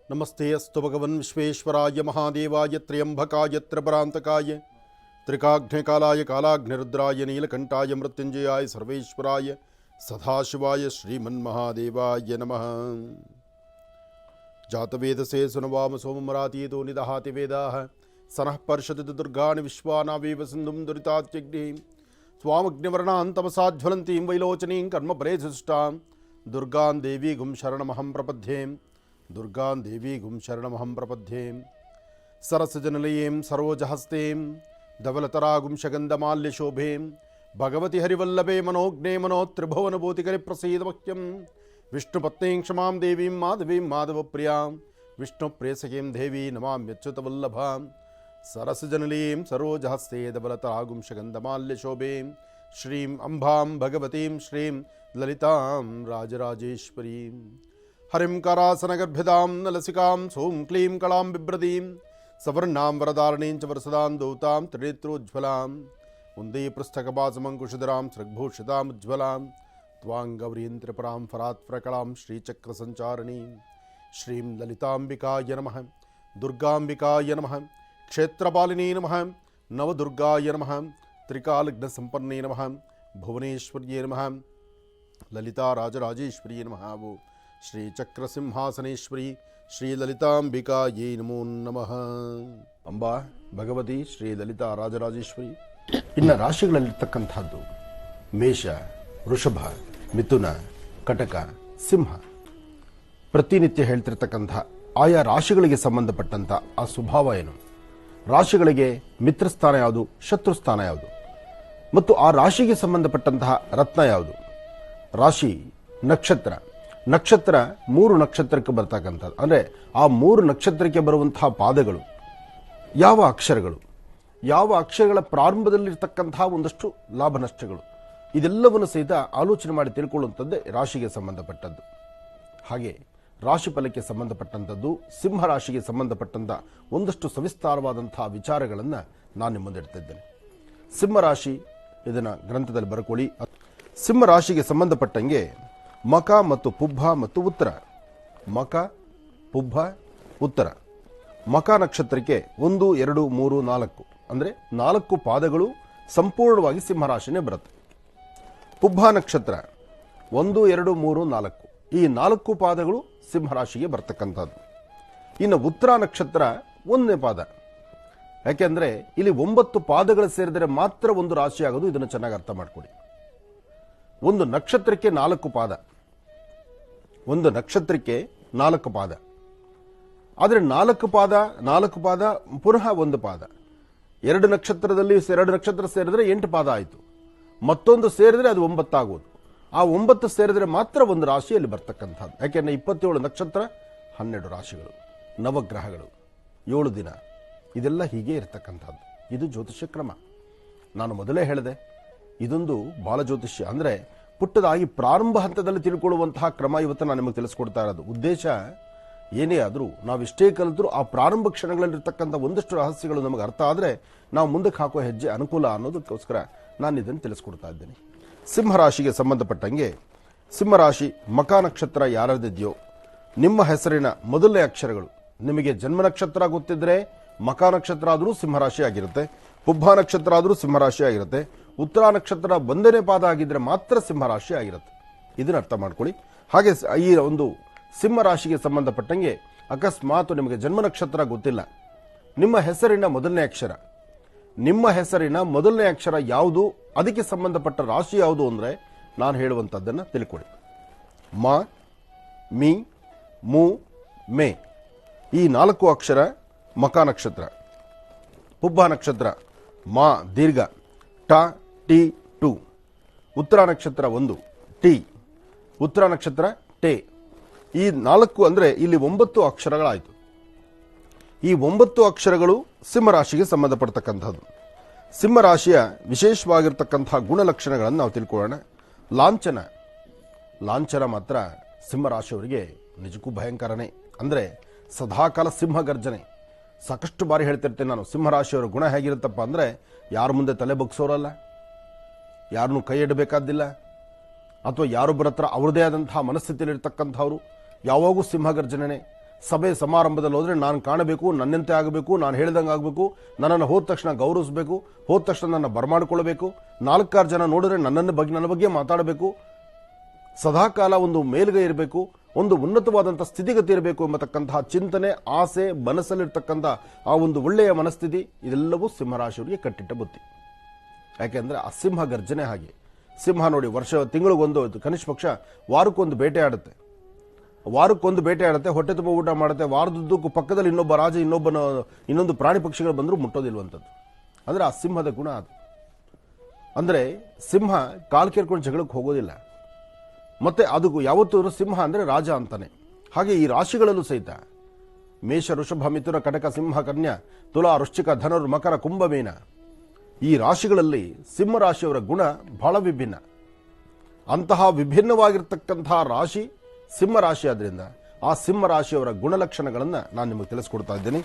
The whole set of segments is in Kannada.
नमस्ते अस्तु भगवन् विश्वेश्वराय महादेवाय त्र्यंबकाय त्रिपुरान्तकाय त्रिकाग्निकालाय कालाग्निरुद्राय नीलकंठाय मृत्युंजयाय सर्वेश्वराय सदाशिवाय श्रीमन्महादेवाय नमः। जातवेदसे सुनवाम सोमरातीतो निदहाति वेदाः सनः पर्षति दुर्गाणि विश्वानावेव सिन्धुं दुरितात्यग्निः स्वामग्निवर्णां तमसाज्वलन्तीं वैलोचनीं कर्मपरेधुष्टां दुर्गां देवीगुं शरणमहं प्रपद्ये दुर्गां देवीगुं शरणमहं प्रपद्ये। सरसजनलयीं सरोजहस्तीं धवलतरागुं शगन्धमाल्यशोभें भगवति हरिवल्लभे मनोज्ञे मनोत्रिभुवनभूतिकरिप्रसीदमह्यं विष्णुपत्नीं क्षमां देवीं माधवीं माधवप्रियां विष्णुप्रेयसीं देवी नमाम्यच्युतवल्लभां। सरसजनलीं सरोजहस्ते धवलतरागुं शगन्धमाल्यशोभें श्रीं अम्बां भगवतीं श्रीं ललितां राजराजेश्वरीं। हरिं करासनगर्भिदां नलसिकां सौं क्लीं कलां बिभ्रतीं सवर्णां वरदारणीं च वरसदां दौतां त्रिनेत्रोज्ज्वलां वन्दे पृष्ठकपासमङ्कुशधरां सृग्भूषितामुज्ज्वलां त्वां गौरीं त्रिपुरां फरात्प्रकलां श्रीचक्रसञ्चारिणीं श्रीं ललिताम्बिकाय नमः। दुर्गाम्बिकाय नमः। क्षेत्रपालिनी नमः। नवदुर्गाय नमः। त्रिकालग्नसम्पन्ने नमः। भुवनेश्वर्ये नमः। ललिता राजराजेश्वरी नमः। वो श्री चक्रसिंहासनेश्वरी श्री ललितांबिकायै नमो नमः। अंबा भगवती श्री ललिता राजराजेश्वरी। ಇನ್ನು ರಾಶಿಗಳಲ್ಲಿರ್ತಕ್ಕಂಥದ್ದು ಮೇಷ, ವೃಷಭ, ಮಿಥುನ, ಕಟಕ, ಸಿಂಹ. ಪ್ರತಿನಿತ್ಯ ಹೇಳ್ತಿರ್ತಕ್ಕಂಥ ಆಯಾ ರಾಶಿಗಳಿಗೆ ಸಂಬಂಧಪಟ್ಟಂಥ ಆ ಸ್ವಭಾವ ಏನು, ರಾಶಿಗಳಿಗೆ ಮಿತ್ರಸ್ಥಾನ ಯಾವುದು, ಶತ್ರುಸ್ಥಾನ ಯಾವುದು, ಮತ್ತು ಆ ರಾಶಿಗೆ ಸಂಬಂಧಪಟ್ಟಂತಹ ರತ್ನ ಯಾವುದು, ರಾಶಿ ನಕ್ಷತ್ರ, ನಕ್ಷತ್ರ 3 ನಕ್ಷತ್ರಕ್ಕೆ ಬರ್ತಕ್ಕಂಥದ್ದು, ಅಂದರೆ ಆ 3 ನಕ್ಷತ್ರಕ್ಕೆ ಬರುವಂತಹ ಪಾದಗಳು, ಯಾವ ಅಕ್ಷರಗಳು, ಯಾವ ಅಕ್ಷರಗಳ ಪ್ರಾರಂಭದಲ್ಲಿರ್ತಕ್ಕಂತಹ ಒಂದಷ್ಟು ಲಾಭ ನಷ್ಟಗಳು, ಇದೆಲ್ಲವನ್ನು ಸಹಿತ ಆಲೋಚನೆ ಮಾಡಿ ತಿಳ್ಕೊಳ್ಳುವಂಥದ್ದೇ ರಾಶಿಗೆ ಸಂಬಂಧಪಟ್ಟದ್ದು. ಹಾಗೆ ರಾಶಿ ಫಲಕ್ಕೆ ಸಂಬಂಧಪಟ್ಟಂಥದ್ದು, ಸಿಂಹ ರಾಶಿಗೆ ಸಂಬಂಧಪಟ್ಟಂಥ ಒಂದಷ್ಟು ಸವಿಸ್ತಾರವಾದಂತಹ ವಿಚಾರಗಳನ್ನು ನಾನು ನಿಮ್ಮ ಮುಂದೆ ಇಡ್ತಿದ್ದೇನೆ. ಸಿಂಹ ರಾಶಿ, ಇದನ್ನು ಗ್ರಂಥದಲ್ಲಿ ಬರ್ಕೊಳ್ಳಿ. ಸಿಂಹ ರಾಶಿಗೆ ಸಂಬಂಧಪಟ್ಟಂಗೆ ಮಕ ಮತ್ತು ಪುಬ್ಬ ಮತ್ತು ಉತ್ತರ, ಮಕ ಪುಬ್ಬ ಉತ್ತರ. ಮಕ ನಕ್ಷತ್ರಕ್ಕೆ 1, 2, 3, 4 ಅಂದರೆ 4 ಪಾದಗಳು ಸಂಪೂರ್ಣವಾಗಿ ಸಿಂಹರಾಶಿನೇ ಬರುತ್ತೆ. ಪುಬ್ಬ ನಕ್ಷತ್ರ 1, 2, 3, 4 ಈ 4 ಪಾದಗಳು ಸಿಂಹರಾಶಿಗೆ ಬರ್ತಕ್ಕಂಥದ್ದು. ಇನ್ನು ಉತ್ತರ ನಕ್ಷತ್ರ 1ನೇ ಪಾದ, ಯಾಕೆಂದ್ರೆ ಇಲ್ಲಿ 9 ಪಾದಗಳು ಸೇರಿದರೆ ಮಾತ್ರ ಒಂದು ರಾಶಿ ಆಗೋದು. ಇದನ್ನು ಚೆನ್ನಾಗಿ ಅರ್ಥ ಮಾಡ್ಕೊಳ್ಳಿ. ಒಂದು ನಕ್ಷತ್ರಕ್ಕೆ 4 ಪಾದ, ಒಂದು ನಕ್ಷತ್ರಕ್ಕೆ 4 ಪಾದ, ಆದರೆ 4 ಪಾದ ಪುನಃ 1 ಪಾದ. 2 ನಕ್ಷತ್ರದಲ್ಲಿ 2 ನಕ್ಷತ್ರ ಸೇರಿದ್ರೆ 8 ಪಾದ ಆಯಿತು. ಮತ್ತೊಂದು ಸೇರಿದ್ರೆ ಅದು 9 ಆಗುವುದು. ಆ 9 ಸೇರಿದ್ರೆ ಮಾತ್ರ ಒಂದು ರಾಶಿಯಲ್ಲಿ ಬರ್ತಕ್ಕಂಥದ್ದು. ಯಾಕೆಂದ್ರೆ 27 ನಕ್ಷತ್ರ, 12 ರಾಶಿಗಳು, ನವಗ್ರಹಗಳು, 7 ದಿನ, ಇದೆಲ್ಲ ಹೀಗೆ ಇರತಕ್ಕಂಥದ್ದು. ಇದು ಜ್ಯೋತಿಷ್ಯ ಕ್ರಮ. ನಾನು ಮೊದಲೇ ಹೇಳಿದೆ, ಇದೊಂದು ಬಾಲ ಜ್ಯೋತಿಷ್ಯ, ಅಂದರೆ ಪುಟ್ಟದಾಗಿ ಪ್ರಾರಂಭ ಹಂತದಲ್ಲಿ ತಿಳ್ಕೊಳ್ಳುವಂತಹ ಕ್ರಮ ಇವತ್ತು ನಾನು ನಿಮಗೆ ತಿಳಿಸ್ಕೊಡ್ತಾ ಇರೋದು. ಉದ್ದೇಶ ಏನೇ ಆದರೂ ನಾವಿಷ್ಟೇ ಕಲಿತರೂ ಆ ಪ್ರಾರಂಭ ಕ್ಷಣಗಳಲ್ಲಿರ್ತಕ್ಕಂಥ ಒಂದಷ್ಟು ರಹಸ್ಯಗಳು ನಮಗೆ ಅರ್ಥ ಆದರೆ ನಾವು ಮುಂದಕ್ಕೆ ಹಾಕೋ ಹೆಜ್ಜೆ ಅನುಕೂಲ ಅನ್ನೋದಕ್ಕೋಸ್ಕರ ನಾನು ಇದನ್ನು ತಿಳಿಸ್ಕೊಡ್ತಾ ಇದ್ದೇನೆ. ಸಿಂಹರಾಶಿಗೆ ಸಂಬಂಧಪಟ್ಟಂಗೆ, ಸಿಂಹರಾಶಿ ಮಕ ನಕ್ಷತ್ರ ಯಾರದಿದೆಯೋ ನಿಮ್ಮ ಹೆಸರಿನ ಮೊದಲನೇ ಅಕ್ಷರಗಳು, ನಿಮಗೆ ಜನ್ಮ ನಕ್ಷತ್ರ ಗೊತ್ತಿದ್ರೆ ಮಕ ನಕ್ಷತ್ರ ಆದರೂ ಸಿಂಹರಾಶಿ ಆಗಿರುತ್ತೆ, ಪುಬ್ಬ ನಕ್ಷತ್ರ ಆದರೂ ಸಿಂಹರಾಶಿ ಆಗಿರುತ್ತೆ, ಉತ್ತರ ನಕ್ಷತ್ರ 1ನೇ ಪಾದ ಆಗಿದ್ರೆ ಮಾತ್ರ ಸಿಂಹರಾಶಿ ಆಗಿರುತ್ತೆ. ಇದನ್ನ ಅರ್ಥ ಮಾಡ್ಕೊಳ್ಳಿ. ಹಾಗೆ ಈ ಒಂದು ಸಿಂಹರಾಶಿಗೆ ಸಂಬಂಧಪಟ್ಟಂಗೆ ಅಕಸ್ಮಾತ್ ನಿಮಗೆ ಜನ್ಮ ನಕ್ಷತ್ರ ಗೊತ್ತಿಲ್ಲ, ನಿಮ್ಮ ಹೆಸರಿನ ಮೊದಲನೇ ಅಕ್ಷರ, ನಿಮ್ಮ ಹೆಸರಿನ ಮೊದಲನೇ ಅಕ್ಷರ ಯಾವುದು, ಅದಕ್ಕೆ ಸಂಬಂಧಪಟ್ಟ ರಾಶಿ ಯಾವುದು ಅಂದರೆ ನಾನು ಹೇಳುವಂಥದ್ದನ್ನು ತಿಳ್ಕೊಳ್ಳಿ. ಮ, ಮಿ, ಮು, ಮೇ ಈ 4 ಅಕ್ಷರ ಮಕ ನಕ್ಷತ್ರ. ಪುಬ್ಬ ನಕ್ಷತ್ರ ಮಾ ದೀರ್ಘ ಟ ಟಿ ಟು, ಉತ್ತರ ನಕ್ಷತ್ರ 1 ಟಿ, ಉತ್ತರ ನಕ್ಷತ್ರ ಟೆ. ಈ 4 ಅಂದರೆ ಇಲ್ಲಿ 9 ಅಕ್ಷರಗಳಾಯಿತು. ಈ 9 ಅಕ್ಷರಗಳು ಸಿಂಹರಾಶಿಗೆ ಸಂಬಂಧಪಡ್ತಕ್ಕಂಥದ್ದು. ಸಿಂಹರಾಶಿಯ ವಿಶೇಷವಾಗಿರ್ತಕ್ಕಂತಹ ಗುಣಲಕ್ಷಣಗಳನ್ನು ನಾವು ತಿಳ್ಕೊಳ್ಳೋಣ. ಲಾಂಛನ, ಲಾಂಛನ ಮಾತ್ರ ಸಿಂಹರಾಶಿಯವರಿಗೆ ನಿಜಕ್ಕೂ ಭಯಂಕರನೇ. ಅಂದರೆ ಸದಾಕಾಲ ಸಿಂಹ ಗರ್ಜನೆ. ಸಾಕಷ್ಟು ಬಾರಿ ಹೇಳ್ತಿರ್ತೇನೆ ನಾನು, ಸಿಂಹರಾಶಿಯವರ ಗುಣ ಹೇಗಿರುತ್ತಪ್ಪ ಅಂದರೆ ಯಾರ ಮುಂದೆ ತಲೆ ಬಗ್ಸೋರಲ್ಲ, ಯಾರನ್ನೂ ಕೈ ಇಡಬೇಕಾದ್ದಿಲ್ಲ, ಅಥವಾ ಯಾರೊಬ್ಬರ ಹತ್ರ ಅವ್ರದೇ ಆದಂತಹ ಮನಸ್ಥಿತಿಯಲ್ಲಿರ್ತಕ್ಕಂಥವ್ರು, ಯಾವಾಗೂ ಸಿಂಹಗರ್ಜನೆ, ಸಭೆ ಸಮಾರಂಭದಲ್ಲಿ ಹೋದರೆ ನಾನು ಕಾಣಬೇಕು, ನನ್ನಂತೆ ಆಗಬೇಕು, ನಾನು ಹೇಳ್ದಂಗೆ ಆಗಬೇಕು, ನನ್ನನ್ನು ಹೋದ ತಕ್ಷಣ ಗೌರವಿಸಬೇಕು, ಹೋದ ತಕ್ಷಣ ನನ್ನ ಬರಮಾಡಿಕೊಳ್ಳಬೇಕು, 4-6 ಜನ ನೋಡಿದ್ರೆ ನನ್ನ ಬಗ್ಗೆ ಮಾತಾಡಬೇಕು, ಸದಾಕಾಲ ಒಂದು ಮೇಲುಗೈ ಇರಬೇಕು, ಒಂದು ಉನ್ನತವಾದಂಥ ಸ್ಥಿತಿಗತಿ ಇರಬೇಕು ಎಂಬತಕ್ಕಂತಹ ಚಿಂತನೆ, ಆಸೆ, ಮನಸ್ಸಲ್ಲಿರ್ತಕ್ಕಂಥ ಆ ಒಂದು ಒಳ್ಳೆಯ ಮನಸ್ಥಿತಿ ಇದೆಲ್ಲವೂ ಸಿಂಹರಾಶಿಯವರಿಗೆ ಕಟ್ಟಿಟ್ಟ ಬುತ್ತಿ. ಯಾಕೆಂದರೆ ಆ ಸಿಂಹ ಗರ್ಜನೆ ಹಾಗೆ. ಸಿಂಹ ನೋಡಿ, ತಿಂಗಳಿಗೊಂದು ಕನಿಷ್ಠ ಪಕ್ಷ ವಾರಕ್ಕೊಂದು ಬೇಟೆ ಆಡುತ್ತೆ, ಹೊಟ್ಟೆ ತುಂಬ ಊಟ ಮಾಡುತ್ತೆ. ವಾರದುದ್ದಕ್ಕೂ ಪಕ್ಕದಲ್ಲಿ ಇನ್ನೊಬ್ಬ ರಾಜ ಇನ್ನೊಂದು ಪ್ರಾಣಿ ಪಕ್ಷಿಗಳು ಬಂದರೂ ಮುಟ್ಟೋದಿಲ್ವಂಥದ್ದು. ಅಂದರೆ ಆ ಸಿಂಹದ ಗುಣ ಅದು. ಅಂದರೆ ಸಿಂಹ ಕಾಲು ಕೇರ್ಕೊಂಡು ಜಗಳಕ್ಕೆ ಹೋಗೋದಿಲ್ಲ. ಮತ್ತೆ ಅದು ಯಾವತ್ತೂ ಸಿಂಹ ಅಂದರೆ ರಾಜ ಅಂತಾನೆ. ಹಾಗೆ ಈ ರಾಶಿಗಳಲ್ಲೂ ಸಹಿತ ಮೇಷ, ವೃಷಭ, ಮಿಥುನ, ಕಟಕ, ಸಿಂಹ, ಕನ್ಯಾ, ತುಲಾ, ವೃಶ್ಚಿಕ, ಧನುರ್, ಮಕರ, ಕುಂಭ, ಮೀನ ಈ ರಾಶಿಗಳಲ್ಲಿ ಸಿಂಹರಾಶಿಯವರ ಗುಣ ಬಹಳ ವಿಭಿನ್ನ. ಅಂತಹ ವಿಭಿನ್ನವಾಗಿರ್ತಕ್ಕಂತಹ ರಾಶಿ ಸಿಂಹರಾಶಿ ಆದ್ರಿಂದ ಆ ಸಿಂಹರಾಶಿಯವರ ಗುಣಲಕ್ಷಣಗಳನ್ನು ನಾನು ನಿಮಗೆ ತಿಳಿಸ್ಕೊಡ್ತಾ ಇದ್ದೇನೆ.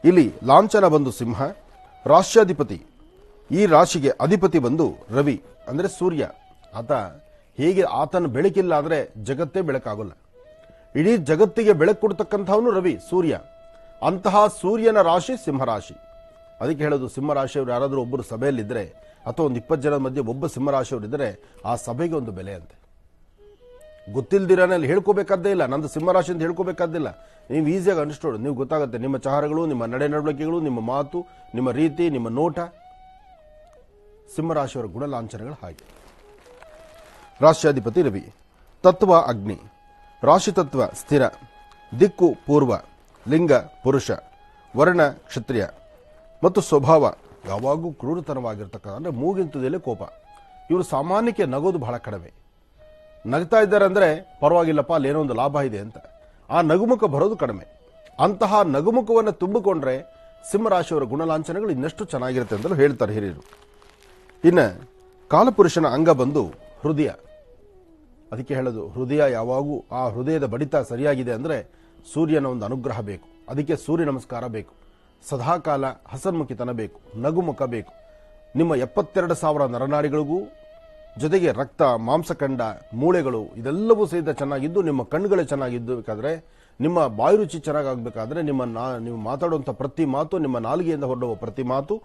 ಇಲ್ಲಿ ಲಾಂಛನ ಬಂದು ಸಿಂಹ, ರಾಶ್ಯಾಧಿಪತಿ, ಈ ರಾಶಿಗೆ ಅಧಿಪತಿ ಬಂದು ರವಿ ಅಂದರೆ ಸೂರ್ಯ. ಹೇಗೆ ಆತನ ಬೆಳಕಿಲ್ಲ ಆದರೆ ಜಗತ್ತೇ ಬೆಳಕಾಗಲ್ಲ. ಇಡೀ ಜಗತ್ತಿಗೆ ಬೆಳಕು ಕೊಡ್ತಕ್ಕಂಥವನು ರವಿ, ಸೂರ್ಯ. ಅಂತಹ ಸೂರ್ಯನ ರಾಶಿ ಸಿಂಹರಾಶಿ. ಅದಕ್ಕೆ ಹೇಳೋದು, ಸಿಂಹರಾಶಿಯವರು ಯಾರಾದರೂ ಒಬ್ಬರು ಸಭೆಯಲ್ಲಿದ್ದರೆ ಅಥವಾ ಒಂದು 20 ಜನದ ಮಧ್ಯೆ ಒಬ್ಬ ಸಿಂಹರಾಶಿಯವರಿದ್ದರೆ ಆ ಸಭೆಗೆ ಒಂದು ಬೆಲೆ ಅಂತೆ. ಗೊತ್ತಿಲ್ದಿರಾನೆ ಅಲ್ಲಿ ಹೇಳ್ಕೋಬೇಕಾದ್ದೇ ಇಲ್ಲ, ನಂದು ಸಿಂಹರಾಶಿ ಅಂತ ಹೇಳ್ಕೋಬೇಕಾದ್ದಿಲ್ಲ. ನೀವು ಈಸಿಯಾಗಿ ಅಂಡರ್ಸ್ಟೋಡ್, ನೀವು ಗೊತ್ತಾಗುತ್ತೆ. ನಿಮ್ಮ ಚಾರಗಳು, ನಿಮ್ಮ ನಡವಳಿಕೆಗಳು, ನಿಮ್ಮ ಮಾತು, ನಿಮ್ಮ ರೀತಿ, ನಿಮ್ಮ ನೋಟ, ಸಿಂಹರಾಶಿಯವರ ಗುಣಲಾಂಛನಗಳು ಹಾಗೆ. ರಾಶ್ಯಾಧಿಪತಿ ರವಿ, ತತ್ವ ಅಗ್ನಿ, ರಾಶಿ ತತ್ವ ಸ್ಥಿರ, ದಿಕ್ಕು ಪೂರ್ವ, ಲಿಂಗ ಪುರುಷ, ವರ್ಣ ಕ್ಷತ್ರಿಯ ಮತ್ತು ಸ್ವಭಾವ ಯಾವಾಗೂ ಕ್ರೂರತನವಾಗಿರ್ತಕ್ಕಂಥ, ಅಂದರೆ ಮೂಗಿಂತದಲ್ಲೇ ಕೋಪ. ಇವರು ಸಾಮಾನ್ಯಕ್ಕೆ ನಗೋದು ಬಹಳ ಕಡಿಮೆ. ನಗ್ತಾ ಇದ್ದಾರೆ ಅಂದರೆ ಪರವಾಗಿಲ್ಲಪ್ಪ, ಅಲ್ಲೇನೋ ಒಂದು ಲಾಭ ಇದೆ ಅಂತ. ಆ ನಗುಮುಖ ಬರೋದು ಕಡಿಮೆ. ಅಂತಹ ನಗುಮುಖವನ್ನು ತುಂಬಿಕೊಂಡ್ರೆ ಸಿಂಹರಾಶಿಯವರ ಗುಣಲಾಂಛನಗಳು ಇನ್ನಷ್ಟು ಚೆನ್ನಾಗಿರುತ್ತೆ ಅಂತಲೂ ಹೇಳ್ತಾರೆ ಹಿರಿಯರು. ಇನ್ನು ಕಾಲಪುರುಷನ ಅಂಗ ಬಂದು ಹೃದಯ. ಅದಕ್ಕೆ ಹೇಳೋದು, ಹೃದಯ ಯಾವಾಗೂ ಆ ಹೃದಯದ ಬಡಿತ ಸರಿಯಾಗಿದೆ ಅಂದರೆ ಸೂರ್ಯನ ಒಂದು ಅನುಗ್ರಹ ಬೇಕು. ಅದಕ್ಕೆ ಸೂರ್ಯ ನಮಸ್ಕಾರ ಬೇಕು. ಸದಾಕಾಲ ಹಸನ್ಮುಖಿತನ ಬೇಕು, ನಗುಮುಖ ಬೇಕು. ನಿಮ್ಮ 72,000 ನರನಾಡಿಗಳಿಗೂ ಜೊತೆಗೆ ರಕ್ತ, ಮಾಂಸಖಂಡ, ಮೂಳೆಗಳು ಇದೆಲ್ಲವೂ ಸಹಿತ ಚೆನ್ನಾಗಿದ್ದು, ನಿಮ್ಮ ಕಣ್ಣುಗಳೇ ಚೆನ್ನಾಗಿದ್ದಬೇಕಾದ್ರೆ, ನಿಮ್ಮ ಬಾಯಿ ರುಚಿ ಚೆನ್ನಾಗಾಗಬೇಕಾದ್ರೆ, ನೀವು ಮಾತಾಡುವಂಥ ಪ್ರತಿ ಮಾತು, ನಿಮ್ಮ ನಾಲಿಗೆಯಿಂದ ಹೊರಡುವ ಪ್ರತಿ ಮಾತು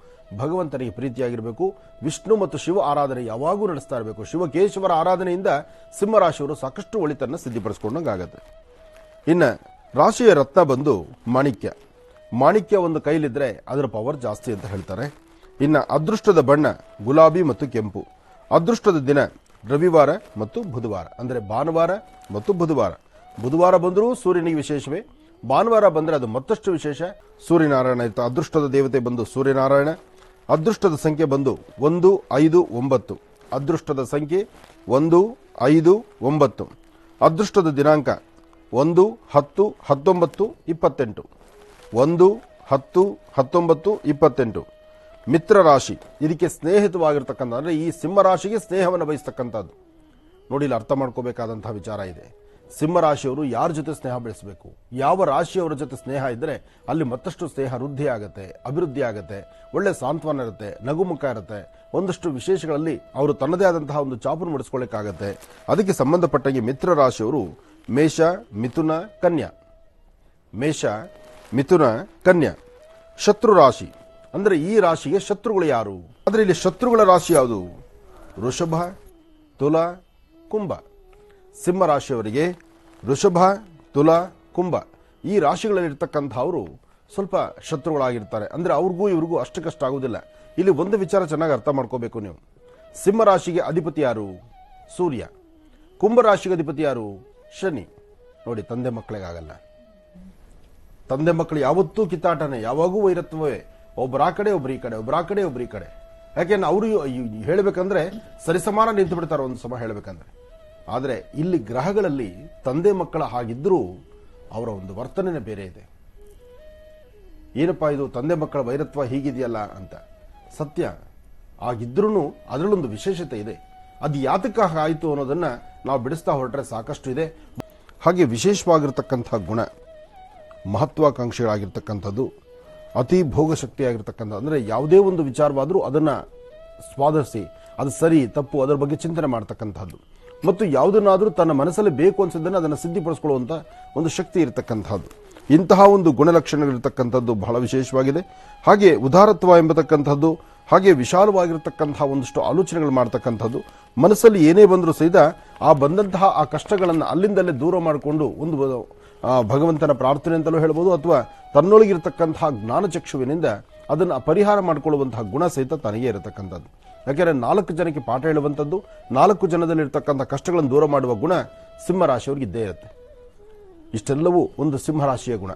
ಭಗವಂತನಿಗೆ ಪ್ರೀತಿಯಾಗಿರಬೇಕು. ವಿಷ್ಣು ಮತ್ತು ಶಿವ ಆರಾಧನೆ ಯಾವಾಗೂ ನಡೆಸ್ತಾ ಇರಬೇಕು. ಶಿವಕೇಶವರ ಆರಾಧನೆಯಿಂದ ಸಿಂಹರಾಶಿಯವರು ಸಾಕಷ್ಟು ಒಳಿತನ್ನು ಸಿದ್ಧಿಪಡಿಸ್ಕೊಂಡಂಗಾಗತ್ತೆ. ಇನ್ನು ರಾಶಿಯ ರತ್ನ ಬಂದು ಮಾಣಿಕ್ಯ. ಮಾಣಿಕ್ಯ ಒಂದು ಕೈಲಿದ್ರೆ ಅದರ ಪವರ್ ಜಾಸ್ತಿ ಅಂತ ಹೇಳ್ತಾರೆ. ಇನ್ನು ಅದೃಷ್ಟದ ಬಣ್ಣ ಗುಲಾಬಿ ಮತ್ತು ಕೆಂಪು. ಅದೃಷ್ಟದ ದಿನ ರವಿವಾರ ಮತ್ತು ಬುಧವಾರ, ಅಂದರೆ ಭಾನುವಾರ ಮತ್ತು ಬುಧವಾರ. ಬುಧವಾರ ಬಂದರೂ ಸೂರ್ಯನಿಗೆ ವಿಶೇಷವೇ, ಭಾನುವಾರ ಬಂದರೆ ಅದು ಮತ್ತಷ್ಟು ವಿಶೇಷ. ಸೂರ್ಯನಾರಾಯಣ ಇತ್ತು. ಅದೃಷ್ಟದ ದೇವತೆ ಬಂದು ಸೂರ್ಯನಾರಾಯಣ. ಅದೃಷ್ಟದ ಸಂಖ್ಯೆ ಬಂದು 1, 5, 9. ಅದೃಷ್ಟದ ಸಂಖ್ಯೆ 1, 5, 9. ಅದೃಷ್ಟದ ದಿನಾಂಕ 1, 10, 19, 28. 1, 10, 19, 28. ಮಿತ್ರ ರಾಶಿ, ಇದಕ್ಕೆ ಸ್ನೇಹಿತವಾಗಿರ್ತಕ್ಕಂಥ, ಅಂದರೆ ಈ ಸಿಂಹರಾಶಿಗೆ ಸ್ನೇಹವನ್ನು ಬಯಸ್ತಕ್ಕಂಥದ್ದು. ನೋಡಿ, ಇಲ್ಲಿ ಅರ್ಥ ಮಾಡ್ಕೋಬೇಕಾದಂತಹ ವಿಚಾರ ಇದೆ. ಸಿಂಹರಾಶಿಯವರು ಯಾರ ಜೊತೆ ಸ್ನೇಹ ಬೆಳೆಸಬೇಕು, ಯಾವ ರಾಶಿಯವರ ಜೊತೆ ಸ್ನೇಹ ಇದ್ದರೆ ಅಲ್ಲಿ ಮತ್ತಷ್ಟು ಸ್ನೇಹ ವೃದ್ಧಿ ಆಗುತ್ತೆ, ಅಭಿವೃದ್ಧಿ ಆಗುತ್ತೆ, ಒಳ್ಳೆ ಸಾಂತ್ವನ ಇರುತ್ತೆ, ನಗುಮುಖ ಇರುತ್ತೆ. ಒಂದಷ್ಟು ವಿಶೇಷಗಳಲ್ಲಿ ಅವರು ತನ್ನದೇ ಆದಂತಹ ಒಂದು ಚಾಪನ್ನು ಮೂಡಿಸ್ಕೊಳ್ಳಿಕ್ಕಾಗತ್ತೆ. ಅದಕ್ಕೆ ಸಂಬಂಧಪಟ್ಟಾಗಿ ಮಿತ್ರ ರಾಶಿಯವರು ಮೇಷ, ಮಿಥುನ, ಕನ್ಯಾ. ಮೇಷ, ಮಿಥುನ, ಕನ್ಯಾ. ಶತ್ರು ರಾಶಿ ಅಂದರೆ ಈ ರಾಶಿಗೆ ಶತ್ರುಗಳು ಯಾರು? ಆದರೆ ಇಲ್ಲಿ ಶತ್ರುಗಳ ರಾಶಿ ಯಾವುದು? ವೃಷಭ, ತುಲಾ, ಕುಂಭ. ಸಿಂಹ ರಾಶಿಯವರಿಗೆ ವೃಷಭ, ತುಲಾ, ಕುಂಭ ಈ ರಾಶಿಗಳಲ್ಲಿರ್ತಕ್ಕಂಥವರು ಸ್ವಲ್ಪ ಶತ್ರುಗಳಾಗಿರ್ತಾರೆ. ಅಂದರೆ ಅವ್ರಿಗೂ ಇವ್ರಿಗೂ ಅಷ್ಟಕ್ಕಷ್ಟು ಆಗುವುದಿಲ್ಲ. ಇಲ್ಲಿ ಒಂದು ವಿಚಾರ ಚೆನ್ನಾಗಿ ಅರ್ಥ ಮಾಡ್ಕೋಬೇಕು ನೀವು. ಸಿಂಹ ರಾಶಿಗೆ ಅಧಿಪತಿ ಯಾರು? ಸೂರ್ಯ. ಕುಂಭ ರಾಶಿಗೆ ಅಧಿಪತಿ ಯಾರು? ಶನಿ. ನೋಡಿ, ತಂದೆ ಮಕ್ಕಳಿಗಾಗಲ್ಲ. ತಂದೆ ಮಕ್ಕಳು ಯಾವತ್ತೂ ಕಿತ್ತಾಟನೆ, ಯಾವಾಗೂ ವೈರತ್ವವೇ. ಒಬ್ಬರ ಆ ಕಡೆ, ಒಬ್ರು ಈ ಕಡೆ, ಒಬ್ಬರ ಆ ಕಡೆ, ಒಬ್ರು ಈ ಕಡೆ. ಯಾಕೆಂದ್ರೆ ಅವರು ಹೇಳಬೇಕಂದ್ರೆ ಸರಿಸಮಾನ ನಿಂತು ಬಿಡ್ತಾರೆ ಒಂದು ಸಮ ಹೇಳಬೇಕಂದ್ರೆ. ಆದರೆ ಇಲ್ಲಿ ಗ್ರಹಗಳಲ್ಲಿ ತಂದೆ ಮಕ್ಕಳ ಹಾಗಿದ್ರೂ ಅವರ ಒಂದು ವರ್ತನೆ ಬೇರೆ ಇದೆ. ಏನಪ್ಪಾ ಇದು ತಂದೆ ಮಕ್ಕಳ ವೈರತ್ವ ಹೀಗಿದೆಯಲ್ಲ ಅಂತ. ಸತ್ಯ ಆಗಿದ್ರೂ ಅದರಲ್ಲೊಂದು ವಿಶೇಷತೆ ಇದೆ. ಅದು ಯಾತಕ ಆಯಿತು ಅನ್ನೋದನ್ನ ನಾವು ಬಿಡಿಸ್ತಾ ಹೊರಟ್ರೆ ಸಾಕಷ್ಟು ಇದೆ. ಹಾಗೆ ವಿಶೇಷವಾಗಿರ್ತಕ್ಕಂಥ ಗುಣ, ಮಹತ್ವಾಕಾಂಕ್ಷೆಗಳಾಗಿರ್ತಕ್ಕಂಥದ್ದು, ಅತಿ ಭೋಗಶಕ್ತಿಯಾಗಿರ್ತಕ್ಕಂಥ, ಅಂದರೆ ಯಾವುದೇ ಒಂದು ವಿಚಾರವಾದರೂ ಅದನ್ನು ಸ್ವಾದರಿಸಿ ಅದು ಸರಿ ತಪ್ಪು ಅದರ ಬಗ್ಗೆ ಚಿಂತನೆ ಮಾಡ್ತಕ್ಕಂಥದ್ದು. ಮತ್ತು ಯಾವುದನ್ನಾದರೂ ತನ್ನ ಮನಸ್ಸಲ್ಲಿ ಬೇಕು ಅನ್ಸಿದ್ದನ್ನು ಅದನ್ನು ಸಿದ್ಧಿಪಡಿಸ್ಕೊಳ್ಳುವಂಥ ಒಂದು ಶಕ್ತಿ ಇರತಕ್ಕಂಥದ್ದು. ಇಂತಹ ಒಂದು ಗುಣಲಕ್ಷಣಗಳಿರ್ತಕ್ಕಂಥದ್ದು ಬಹಳ ವಿಶೇಷವಾಗಿದೆ. ಹಾಗೆ ಉದಾರತ್ವ ಎಂಬತಕ್ಕಂಥದ್ದು, ಹಾಗೆ ವಿಶಾಲವಾಗಿರತಕ್ಕಂತಹ ಒಂದಷ್ಟು ಆಲೋಚನೆಗಳು ಮಾಡ್ತಕ್ಕಂಥದ್ದು, ಮನಸ್ಸಲ್ಲಿ ಏನೇ ಬಂದರೂ ಸಹಿತ ಆ ಬಂದಂತಹ ಆ ಕಷ್ಟಗಳನ್ನು ಅಲ್ಲಿಂದಲೇ ದೂರ ಮಾಡಿಕೊಂಡು ಒಂದು ಭಗವಂತನ ಪ್ರಾರ್ಥನೆ ಅಂತಲೂ ಹೇಳ್ಬೋದು, ಅಥವಾ ತನ್ನೊಳಗಿರತಕ್ಕಂತಹ ಜ್ಞಾನಚಕ್ಷುವಿನಿಂದ ಅದನ್ನು ಪರಿಹಾರ ಮಾಡಿಕೊಳ್ಳುವಂತಹ ಗುಣ ಸಹಿತ ತನಗೇ ಇರತಕ್ಕಂಥದ್ದು. ಯಾಕೆಂದರೆ 4 ಜನಕ್ಕೆ ಪಾಠ ಹೇಳುವಂಥದ್ದು, 4 ಜನದಲ್ಲಿರ್ತಕ್ಕಂಥ ಕಷ್ಟಗಳನ್ನು ದೂರ ಮಾಡುವ ಗುಣ ಸಿಂಹರಾಶಿಯವ್ರಿಗೆ ಇದ್ದೇ ಇರುತ್ತೆ. ಇಷ್ಟೆಲ್ಲವೂ ಒಂದು ಸಿಂಹರಾಶಿಯ ಗುಣ.